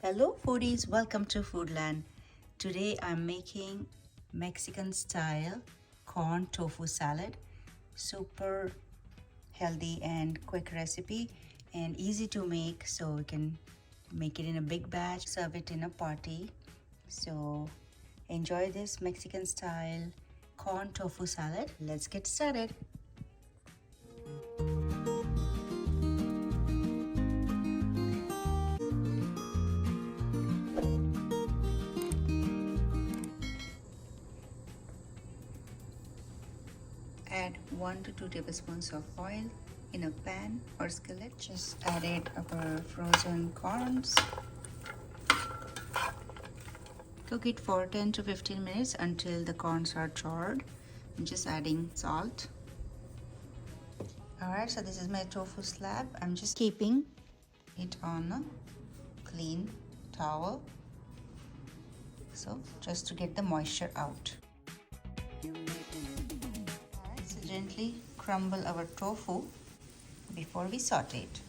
Hello foodies, welcome to Foodland. Today I'm making Mexican style corn tofu salad. Super healthy and quick recipe and easy to make, so we can make it in a big batch, serve it in a party. So enjoy this Mexican style corn tofu salad. Let's get started. Add 1 to 2 tablespoons of oil in a pan or skillet. Just added our frozen corns. Cook it for 10 to 15 minutes until the corns are charred. I'm just adding salt. Alright, so this is my tofu slab. I'm just keeping it on a clean towel. So just to get the moisture out. Gently crumble our tofu before we saute it.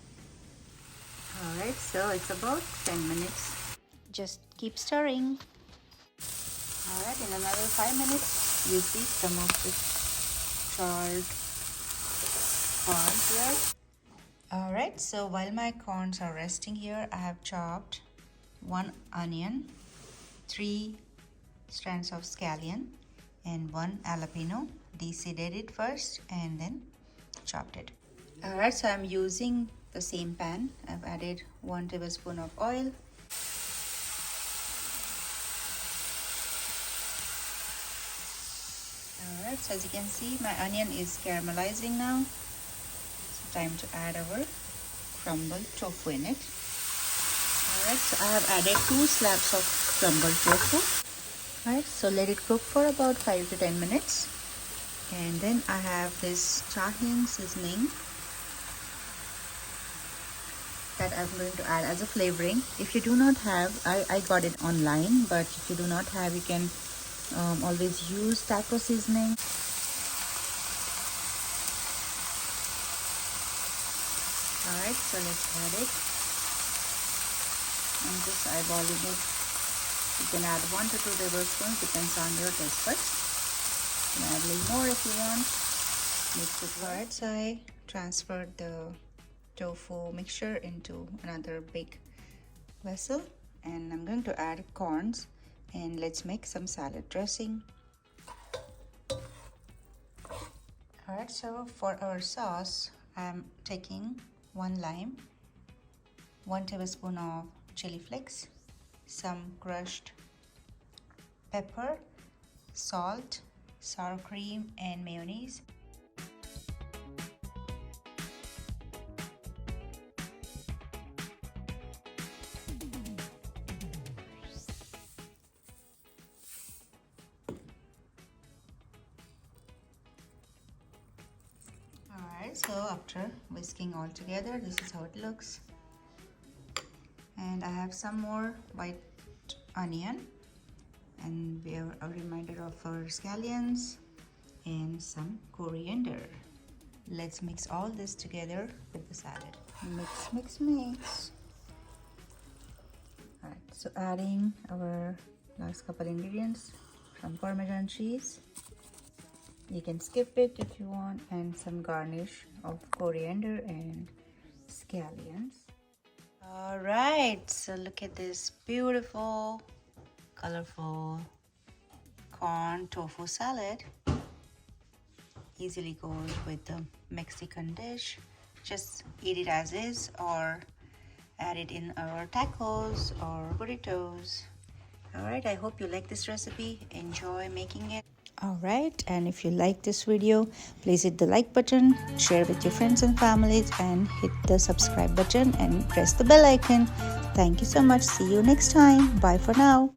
Alright, so it's about 10 minutes. Just keep stirring. Alright, in another 5 minutes, you see some of this charred corn here. Alright, so while my corns are resting here, I have chopped 1 onion, 3 strands of scallion, and 1 jalapeno. Deseeded it first and then chopped it. Alright, so I'm using the same pan. I've added 1 tablespoon of oil. Alright, so as you can see, my onion is caramelizing now. It's time to add our crumbled tofu in it. Alright, so I have added 2 slabs of crumbled tofu. Alright, so let it cook for about 5 to 10 minutes. And then I have this Tajin seasoning that I'm going to add as a flavoring. If you do not have, I got it online, but if you do not have, you can always use taco seasoning. Alright, so let's add it. I'm just eyeballing it. You can add 1 to 2 tablespoons, depends on your taste buds. Add a little more if you want. Mix it right. So I transferred the tofu mixture into another big vessel, and I'm going to add corns, and let's make some salad dressing. Alright, so for our sauce, I'm taking 1 lime, 1 tablespoon of chili flakes, some crushed pepper, salt, sour cream, and mayonnaise. Alright, so after whisking all together, this is how it looks. And I have some more white onion. And we have a reminder of our scallions and some coriander. Let's mix all this together with the salad. Mix, mix, mix. Alright, so adding our last couple ingredients, some Parmesan cheese. You can skip it if you want, and some garnish of coriander and scallions. Alright, so look at this beautiful colorful corn tofu salad. Easily goes with the Mexican dish. Just eat it as is or add it in our tacos or burritos. Alright, I hope you like this recipe. Enjoy making it. Alright, and if you like this video, please hit the like button, share with your friends and families, and hit the subscribe button and press the bell icon. Thank you so much. See you next time. Bye for now.